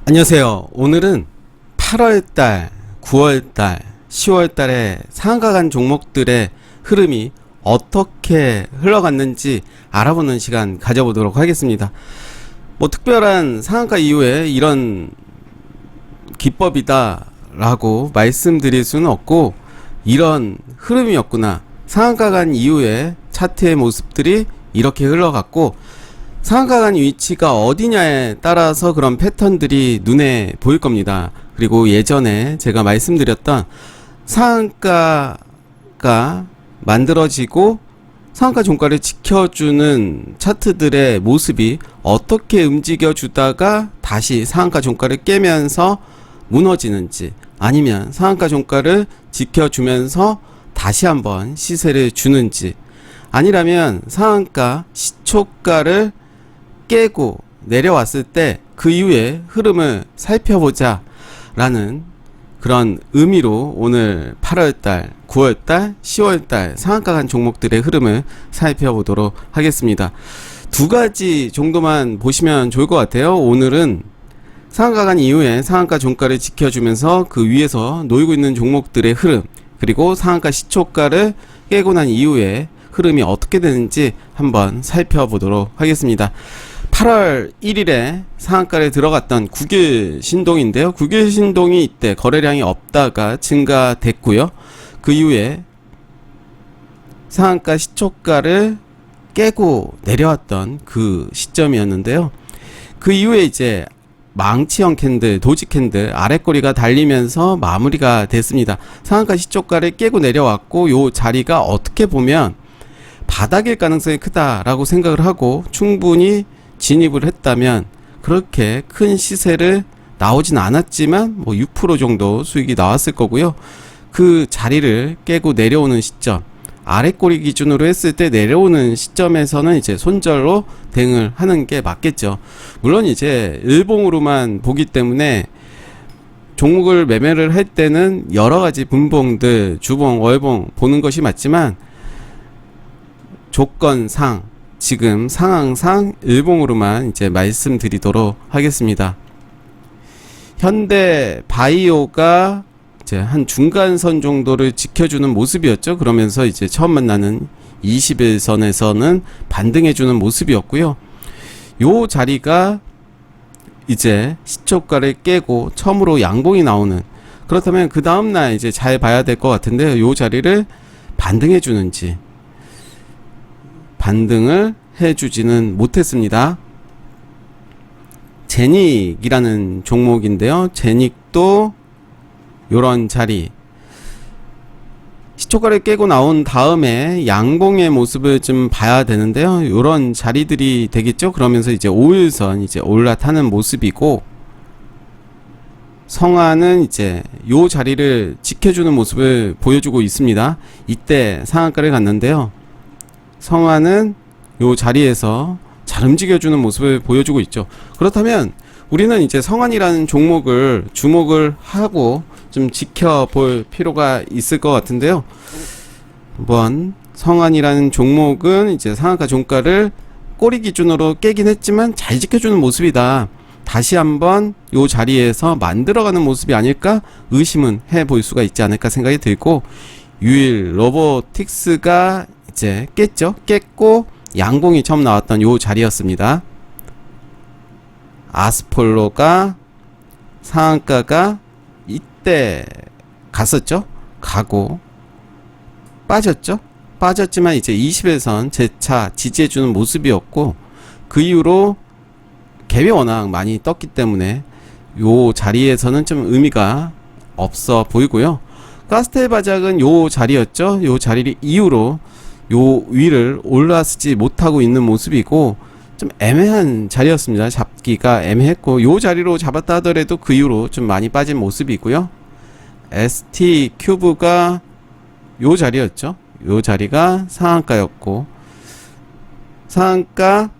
안녕하세요. 오늘은 8월달, 9월달, 10월달에 상한가 간 종목들의 흐름이 어떻게 흘러갔는지 알아보는 시간 가져보도록 하겠습니다. 뭐 특별한 상한가 이후에 이런 기법이다 라고 말씀드릴 수는 없고, 이런 흐름이었구나, 상한가 간 이후에 차트의 모습들이 이렇게 흘러갔고, 상한가 간 위치가 어디냐에 따라서 그런 패턴들이 눈에 보일 겁니다. 그리고 예전에 제가 말씀드렸던 상한가가 만들어지고 상한가 종가를 지켜주는 차트들의 모습이 어떻게 움직여 주다가 다시 상한가 종가를 깨면서 무너지는지, 아니면 상한가 종가를 지켜주면서 다시 한번 시세를 주는지, 아니라면 상한가 시초가를 깨고 내려왔을 때 그 이후에 흐름을 살펴보자 라는 그런 의미로 오늘 8월달, 9월달, 10월달 상한가 간 종목들의 흐름을 살펴보도록 하겠습니다. 두 가지 정도만 보시면 좋을 것 같아요. 오늘은 상한가 간 이후에 상한가 종가를 지켜주면서 그 위에서 놓이고 있는 종목들의 흐름, 그리고 상한가 시초가를 깨고 난 이후에 흐름이 어떻게 되는지 한번 살펴보도록 하겠습니다. 8월 1일에 상한가를 들어갔던 9길 신동인데요. 9길 신동이 이때 거래량이 없다가 증가됐고요. 그 이후에 상한가 시초가를 깨고 내려왔던 그 시점이었는데요. 그 이후에 이제 망치형 캔들, 도지 캔들 아랫꼬리가 달리면서 마무리가 됐습니다. 상한가 시초가를 깨고 내려왔고, 요 자리가 어떻게 보면 바닥일 가능성이 크다라고 생각을 하고 충분히 진입을 했다면 그렇게 큰 시세를 나오진 않았지만 뭐 6% 정도 수익이 나왔을 거고요. 그 자리를 깨고 내려오는 시점, 아랫꼬리 기준으로 했을 때 내려오는 시점에서는 이제 손절로 대응을 하는 게 맞겠죠. 물론 이제 일봉으로만 보기 때문에 종목을 매매를 할 때는 여러 가지 분봉들, 주봉, 월봉 보는 것이 맞지만, 조건상 지금 상황상 일봉으로만 이제 말씀드리도록 하겠습니다. 현대 바이오가 이제 한 중간선 정도를 지켜주는 모습이었죠. 그러면서 이제 처음 만나는 21선에서는 반등해주는 모습이었고요. 요 자리가 이제 시초가를 깨고 처음으로 양봉이 나오는, 그렇다면 그 다음날 이제 잘 봐야 될 것 같은데, 요 자리를 반등해주는지 반등을 해주지는 못했습니다. 제닉이라는 종목인데요. 제닉도 요런 자리, 시초가를 깨고 나온 다음에 양봉의 모습을 좀 봐야 되는데요. 요런 자리들이 되겠죠. 그러면서 이제 5일선 이제 올라타는 모습이고, 성화는 이제 요 자리를 지켜주는 모습을 보여주고 있습니다. 이때 상한가를 갔는데요. 성화는 요 자리에서 잘 움직여주는 모습을 보여주고 있죠. 그렇다면 우리는 이제 성환이라는 종목을 주목을 하고 좀 지켜볼 필요가 있을 것 같은데요. 한번 성환이라는 종목은 이제 상한가 종가를 꼬리 기준으로 깨긴 했지만 잘 지켜주는 모습이다, 다시 한번 요 자리에서 만들어가는 모습이 아닐까 의심은 해볼 수가 있지 않을까 생각이 들고, 유일 로보틱스가 이제 깼죠. 깼고 양봉이 처음 나왔던 요 자리였습니다. 아스폴로가 상한가가 이때 갔었죠. 가고 빠졌죠. 빠졌지만 이제 21선 재차 지지해주는 모습이었고, 그 이후로 갭이 워낙 많이 떴기 때문에 요 자리에서는 좀 의미가 없어 보이고요. 가스텔 바작은 요 자리였죠. 요 자리 이후로 요 위를 올라서지 못하고 있는 모습이고, 좀 애매한 자리였습니다. 잡기가 애매했고, 요 자리로 잡았다 하더라도 그 이후로 좀 많이 빠진 모습이고요. ST 큐브가 요 자리였죠. 요 자리가 상한가였고, 상한가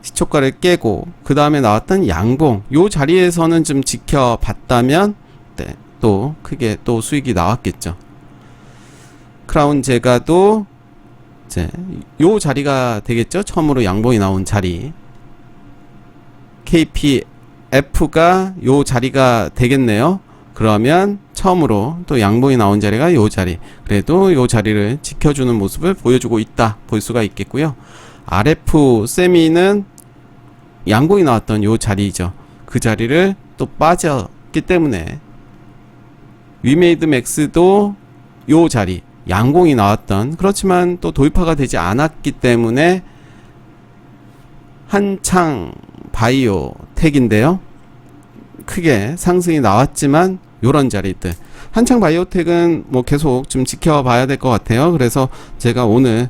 시초가를 깨고 그 다음에 나왔던 양봉, 요 자리에서는 좀 지켜봤다면 네, 또 크게 또 수익이 나왔겠죠. 크라운 제가도 이제 요 자리가 되겠죠. 처음으로 양봉이 나온 자리. F가 요 자리가 되겠네요. 그러면 처음으로 또 양봉이 나온 자리가 요 자리, 그래도 요 자리를 지켜주는 모습을 보여주고 있다 볼 수가 있겠고요. RF 세미는 양봉이 나왔던 요 자리죠. 그 자리를 또 빠졌기 때문에 위메이드 맥스도 요 자리 양봉이 나왔던, 그렇지만 또 돌파가 되지 않았기 때문에 한창 바이오텍인데요. 크게 상승이 나왔지만 요런 자리들, 한창 바이오텍은 뭐 계속 좀 지켜봐야 될 것 같아요. 그래서 제가 오늘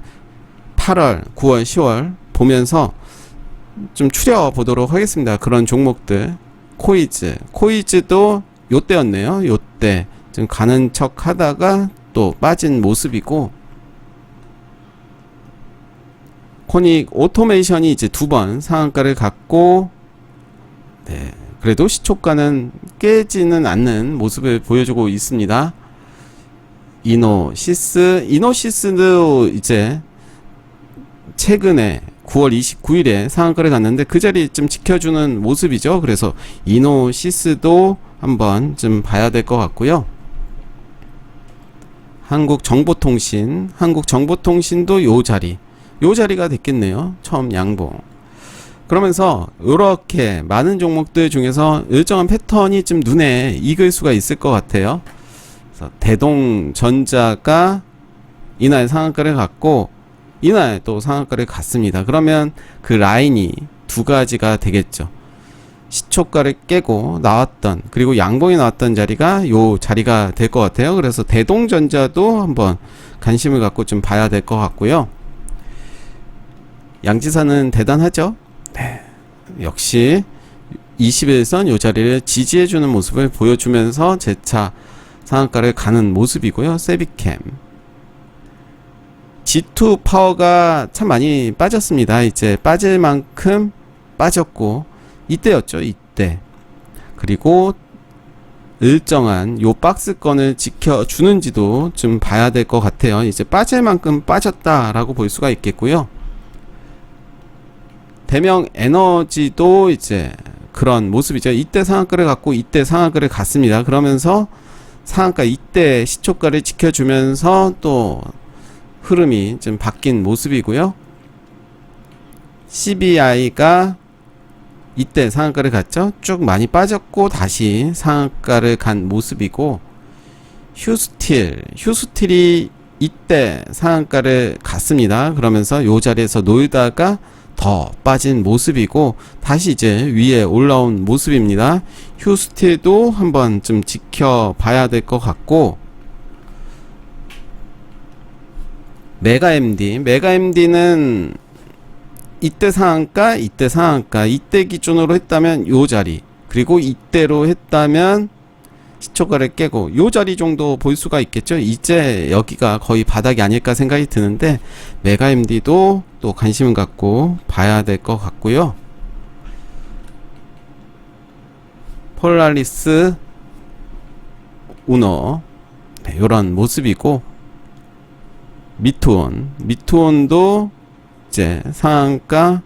8월, 9월, 10월 보면서 좀 추려보도록 하겠습니다. 그런 종목들. 코이즈도 요때였네요. 요때 좀 가는 척 하다가 또 빠진 모습이고, 코닉 오토메이션이 이제 두 번 상한가를 갖고, 네, 그래도 시초가는 깨지는 않는 모습을 보여주고 있습니다. 이노시스도 이제 최근에 9월 29일에 상한가를 갔는데 그 자리 좀 지켜주는 모습이죠. 그래서 이노시스도 한번 좀 봐야 될 것 같고요. 한국정보통신도 요 자리가 됐겠네요. 처음 양봉. 그러면서 이렇게 많은 종목들 중에서 일정한 패턴이 좀 눈에 익을 수가 있을 것 같아요. 그래서 대동전자가 이날 상한가를 갔고 이날 또 상한가를 갔습니다. 그러면 그 라인이 두 가지가 되겠죠. 시초가를 깨고 나왔던, 그리고 양봉이 나왔던 자리가 요 자리가 될 것 같아요. 그래서 대동전자도 한번 관심을 갖고 좀 봐야 될 것 같고요. 양지사는 대단하죠. 네. 역시 21선 요 자리를 지지해주는 모습을 보여주면서 재차 상한가를 가는 모습이고요. 세비캠 G2 파워가 참 많이 빠졌습니다. 이제 빠질 만큼 빠졌고 이때였죠. 이때. 그리고 일정한 요 박스권을 지켜주는지도 좀 봐야 될 것 같아요. 이제 빠질 만큼 빠졌다라고 볼 수가 있겠고요. 대명 에너지도 이제 그런 모습이죠. 이때 상한가를 갖고 이때 상한가를 갔습니다. 그러면서 상한가 이때 시초가를 지켜주면서 또 흐름이 좀 바뀐 모습이고요. CBI가 이때 상한가를 갔죠. 쭉 많이 빠졌고 다시 상한가를 간 모습이고, 휴스틸이 이때 상한가를 갔습니다. 그러면서 요 자리에서 놀다가 더 빠진 모습이고 다시 이제 위에 올라온 모습입니다. 휴스틸도 한번 좀 지켜봐야 될 것 같고, 메가MD는 이때 상한가 이때 기준으로 했다면 요 자리, 그리고 이때로 했다면 시초가를 깨고 요 자리 정도 볼 수가 있겠죠. 이제 여기가 거의 바닥이 아닐까 생각이 드는데 메가MD도 또 관심을 갖고 봐야 될 것 같고요. 폴라리스, 우너, 네, 요런 모습이고, 미투온도 이제 상한가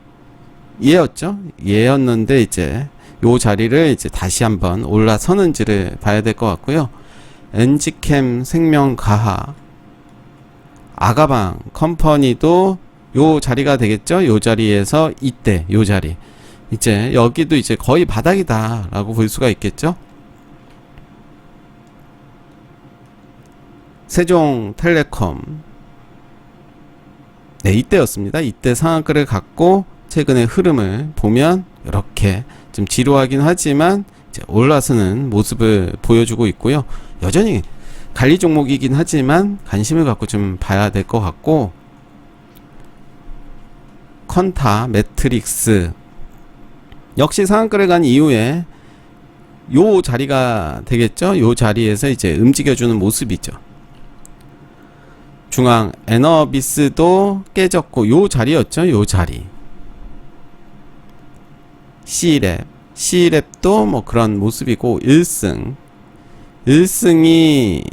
예였는데 이제 요 자리를 이제 다시 한번 올라서는지를 봐야 될 것 같고요. 엔지캠 생명가하, 아가방 컴퍼니도 요 자리가 되겠죠. 요 자리에서 이때 요 자리, 이제 여기도 이제 거의 바닥이다 라고 볼 수가 있겠죠. 세종텔레콤, 네, 이때였습니다. 이때 상한가를 갖고 최근의 흐름을 보면 이렇게 좀 지루하긴 하지만 이제 올라서는 모습을 보여주고 있고요. 여전히 관리 종목이긴 하지만 관심을 갖고 좀 봐야 될 것 같고, 컨타 매트릭스 역시 상한가를 간 이후에 요 자리가 되겠죠. 요 자리에서 이제 움직여주는 모습이죠. 중앙 에너비스도 깨졌고 요 자리였죠. 요 자리. C랩도 뭐 그런 모습이고, 1승이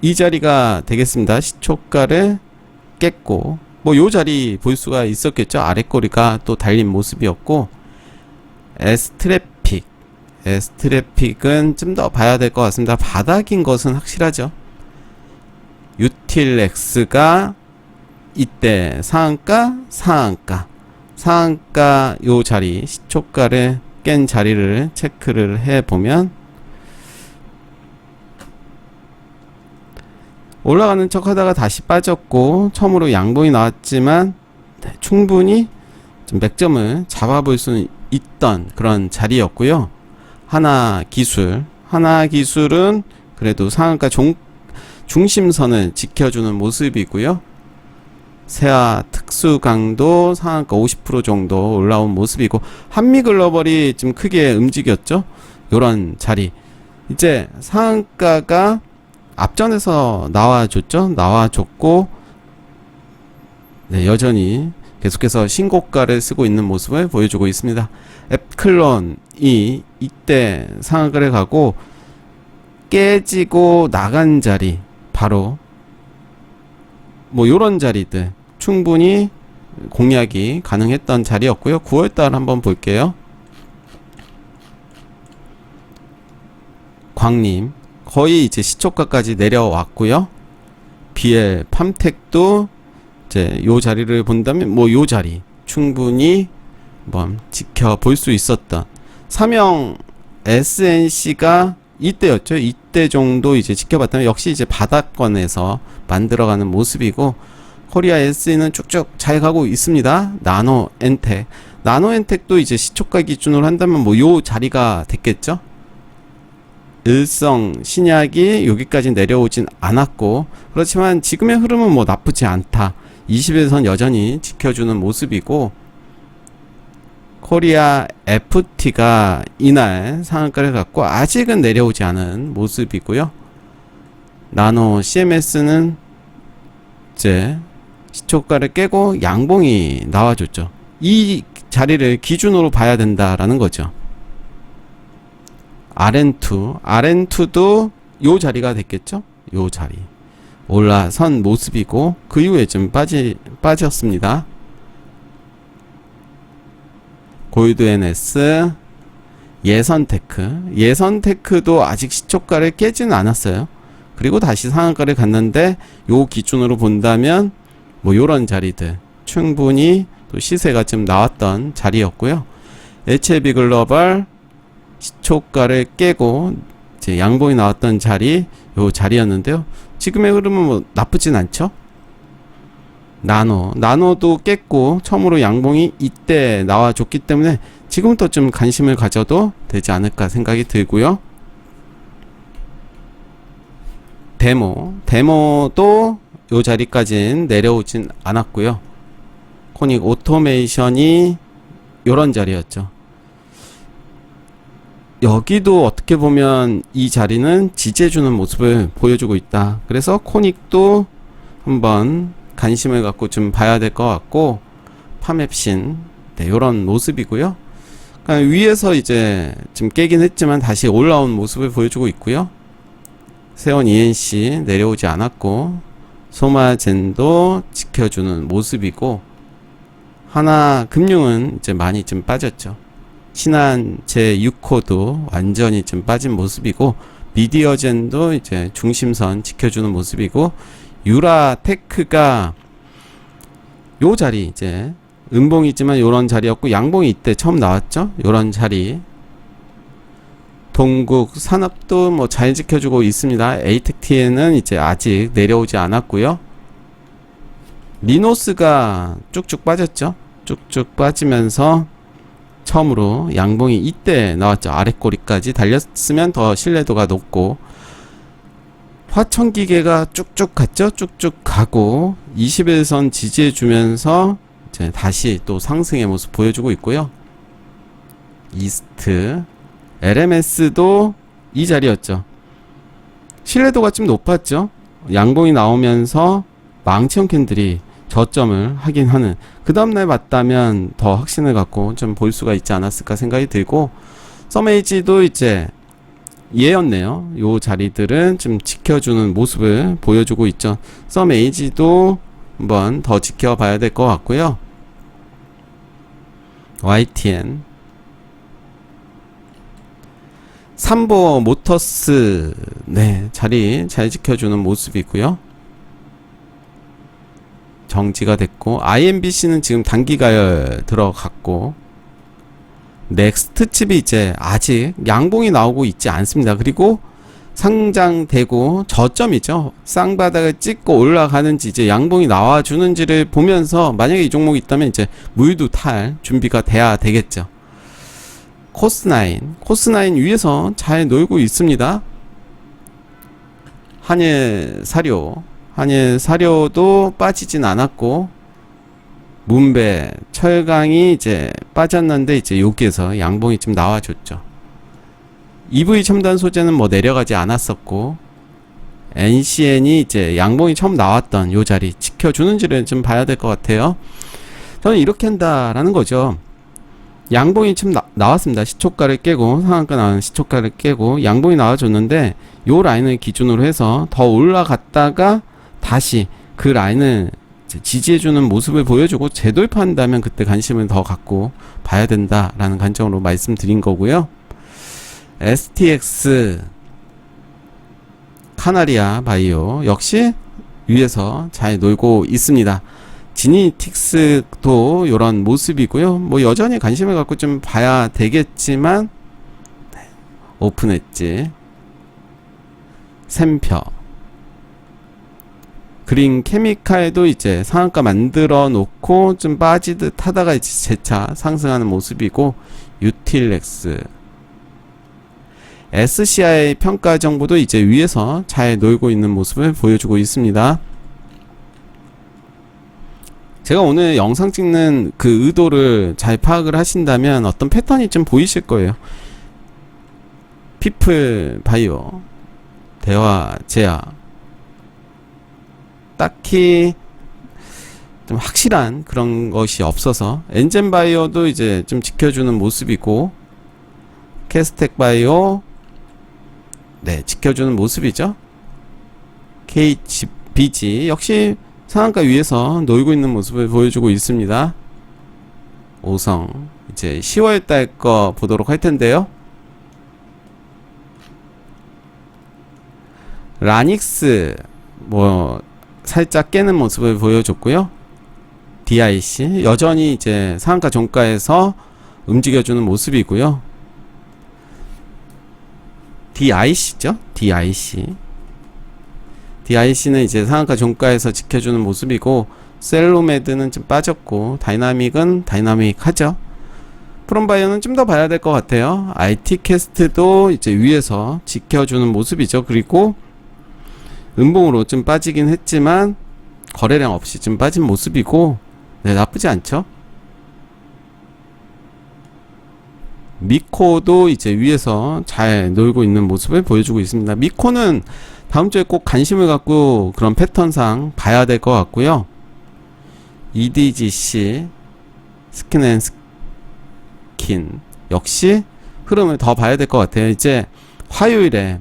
이 자리가 되겠습니다. 시초가를 깼고 뭐 요 자리 볼 수가 있었겠죠. 아랫꼬리가 또 달린 모습이었고, S 트래픽은 좀 더 봐야 될 것 같습니다. 바닥인 것은 확실하죠. 유틸X가 이때 상한가 요 자리, 시초가를 깬 자리를 체크를 해보면 올라가는 척 하다가 다시 빠졌고 처음으로 양봉이 나왔지만 충분히 좀 맥점을 잡아볼 수 있던 그런 자리였고요. 하나기술은 그래도 상한가 중심선을 지켜주는 모습이고요. 세아 특수강도 상한가 50% 정도 올라온 모습이고, 한미글로벌이 좀 크게 움직였죠. 요런 자리, 이제 상한가가 앞전에서 나와줬고, 네, 여전히 계속해서 신고가를 쓰고 있는 모습을 보여주고 있습니다. 앱클론이 이때 상한가를 가고 깨지고 나간 자리, 바로 뭐 요런 자리들 충분히 공략이 가능했던 자리였고요. 9월달 한번 볼게요. 광림 거의 이제 시초가까지 내려왔고요. BL 팜텍도 이제 요 자리를 본다면 뭐 요 자리 충분히 한번 지켜볼 수 있었던, 삼형 SNC가 이때였죠. 이때 정도 이제 지켜봤다면 역시 이제 바닥권에서 만들어가는 모습이고, 코리아 SE는 쭉쭉 잘 가고 있습니다. 나노엔텍도 이제 시초가 기준으로 한다면 뭐 요 자리가 됐겠죠. 일성 신약이 여기까지 내려오진 않았고, 그렇지만 지금의 흐름은 뭐 나쁘지 않다. 20일선 여전히 지켜주는 모습이고, 코리아 FT가 이날 상한가를 갖고 아직은 내려오지 않은 모습이고요. 나노 CMS는 이제 시초가를 깨고 양봉이 나와줬죠. 이 자리를 기준으로 봐야 된다라는 거죠. RN2도 요 자리가 됐겠죠. 요 자리 올라선 모습이고, 그 이후에 좀 빠졌습니다. 골드NS, 예선테크도 아직 시초가를 깨지는 않았어요. 그리고 다시 상한가를 갔는데, 요 기준으로 본다면 뭐 요런 자리들 충분히 또 시세가 좀 나왔던 자리였고요. HLB 글로벌 시초가를 깨고 이제 양봉이 나왔던 자리, 요 자리였는데요. 지금의 흐름은 뭐 나쁘진 않죠. 나노도 깼고 처음으로 양봉이 이때 나와줬기 때문에 지금부터 좀 관심을 가져도 되지 않을까 생각이 들고요. 데모도 요 자리까지는 내려오진 않았고요. 코닉 오토메이션이 요런 자리였죠. 여기도 어떻게 보면 이 자리는 지지해주는 모습을 보여주고 있다. 그래서 코닉도 한번 관심을 갖고 좀 봐야 될 것 같고, 파맵신, 네, 요런 모습이고요. 그러니까 위에서 이제 좀 깨긴 했지만 다시 올라온 모습을 보여주고 있고요. 세원 ENC 내려오지 않았고, 소마젠도 지켜주는 모습이고, 하나금융은 이제 많이 좀 빠졌죠. 신한 제6호도 완전히 좀 빠진 모습이고, 미디어젠도 이제 중심선 지켜주는 모습이고, 유라테크가 요 자리, 이제 음봉이지만 요런 자리였고, 양봉이 이때 처음 나왔죠. 요런 자리. 동국 산업도 뭐 잘 지켜주고 있습니다. 에이텍T에는 이제 아직 내려오지 않았고요. 리노스가 쭉쭉 빠졌죠. 쭉쭉 빠지면서 처음으로 양봉이 이때 나왔죠. 아랫꼬리까지 달렸으면 더 신뢰도가 높고, 화천기계가 쭉쭉 갔죠. 쭉쭉 가고 21선 지지해주면서 이제 다시 또 상승의 모습 보여주고 있고요. 이스트, LMS도 이 자리였죠. 신뢰도가 좀 높았죠. 양봉이 나오면서 망치형 캔들이 저점을 하긴 하는, 그 다음날 봤다면 더 확신을 갖고 좀 볼 수가 있지 않았을까 생각이 들고, 썸에이지도 이제 얘였네요. 요 자리들은 좀 지켜주는 모습을 보여주고 있죠. 썸에이지도 한번 더 지켜봐야 될 것 같고요. YTN 삼보 모터스 네 자리 잘 지켜주는 모습이고요. 정지가 됐고 IMBC는 지금 단기가열 들어갔고 넥스트 칩이 이제 아직 양봉이 나오고 있지 않습니다. 그리고 상장되고 저점이죠. 쌍바닥을 찍고 올라가는지 이제 양봉이 나와주는지를 보면서 만약에 이 종목이 있다면 이제 물도 탈 준비가 돼야 되겠죠. 코스9 위에서 잘 놀고 있습니다. 한일사료도 빠지진 않았고 문배 철강이 이제 빠졌는데 이제 여기에서 양봉이 좀 나와줬죠. EV 첨단 소재는 뭐 내려가지 않았었고 NCN이 이제 양봉이 처음 나왔던 요 자리 지켜주는지를 좀 봐야 될 것 같아요. 저는 이렇게 한다라는 거죠. 양봉이 지금 나왔습니다. 시초가를 깨고 상한가 나온 시초가를 깨고 양봉이 나와줬는데 요 라인을 기준으로 해서 더 올라갔다가 다시 그 라인을 지지해주는 모습을 보여주고 재돌파한다면 그때 관심을 더 갖고 봐야 된다라는 관점으로 말씀드린 거고요. STX 카나리아 바이오 역시 위에서 잘 놀고 있습니다. 지니틱스도 이런 모습이고요. 뭐 여전히 관심을 갖고 좀 봐야 되겠지만 오픈 엣지, 샘표, 그린 케미칼도 이제 상한가 만들어 놓고 좀 빠지듯 하다가 이제 재차 상승하는 모습이고 유틸렉스, SCI 평가 정보도 이제 위에서 잘 놀고 있는 모습을 보여주고 있습니다. 제가 오늘 영상 찍는 그 의도를 잘 파악을 하신다면 어떤 패턴이 좀 보이실 거예요. 피플 바이오, 대화 제야 딱히 좀 확실한 그런 것이 없어서 엔젠 바이오도 이제 좀 지켜주는 모습이고 캐스텍 바이오 네 지켜주는 모습이죠. KBG 역시 상한가 위에서 놀고 있는 모습을 보여주고 있습니다. 오성 이제 10월달 거 보도록 할 텐데요. 라닉스 뭐 살짝 깨는 모습을 보여줬고요. DIC 여전히 이제 상한가 종가에서 움직여주는 모습이고요. DIC죠? DIC는 이제 상한가 종가에서 지켜주는 모습이고 셀로메드는 좀 빠졌고 다이나믹은 다이나믹하죠. 프롬바이오는 좀 더 봐야 될 것 같아요. IT캐스트도 이제 위에서 지켜주는 모습이죠. 그리고 음봉으로 좀 빠지긴 했지만 거래량 없이 좀 빠진 모습이고 네, 나쁘지 않죠. 미코도 이제 위에서 잘 놀고 있는 모습을 보여주고 있습니다. 미코는 다음 주에 꼭 관심을 갖고 그런 패턴상 봐야 될 것 같고요. EDGC 스킨앤스킨 역시 흐름을 더 봐야 될 것 같아요. 이제 화요일에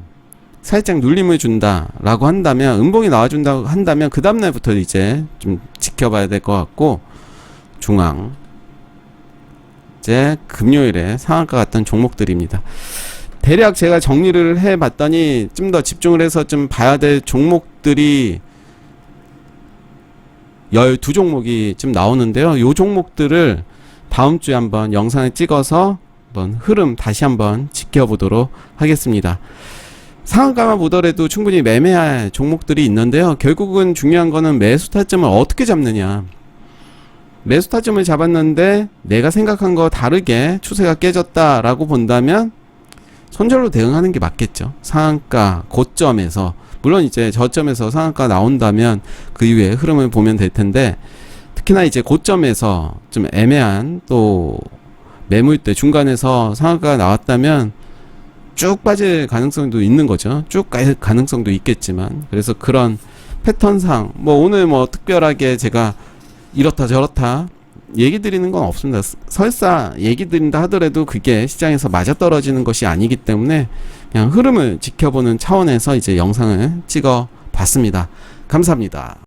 살짝 눌림을 준다 라고 한다면 음봉이 나와준다고 한다면 그 다음날부터 이제 좀 지켜봐야 될 것 같고 중앙 이제 금요일에 상한가 같던 종목들입니다. 대략 제가 정리를 해봤더니 좀 더 집중을 해서 좀 봐야 될 종목들이 12종목이 좀 나오는데요. 요 종목들을 다음 주에 한번 영상을 찍어서 한번 흐름 다시 한번 지켜보도록 하겠습니다. 상한가만 보더라도 충분히 매매할 종목들이 있는데요. 결국은 중요한 거는 매수 타점을 어떻게 잡느냐. 매수 타점을 잡았는데 내가 생각한 거 다르게 추세가 깨졌다라고 본다면 손절로 대응하는 게 맞겠죠. 상한가 고점에서 물론 이제 저점에서 상한가 나온다면 그 이후에 흐름을 보면 될 텐데 특히나 이제 고점에서 좀 애매한 또 매물대 중간에서 상한가가 나왔다면 쭉 빠질 가능성도 있는 거죠. 쭉 갈 가능성도 있겠지만 그래서 그런 패턴상 뭐 오늘 뭐 특별하게 제가 이렇다 저렇다 얘기 드리는 건 없습니다. 설사 얘기 드린다 하더라도 그게 시장에서 맞아떨어지는 것이 아니기 때문에 그냥 흐름을 지켜보는 차원에서 이제 영상을 찍어 봤습니다. 감사합니다.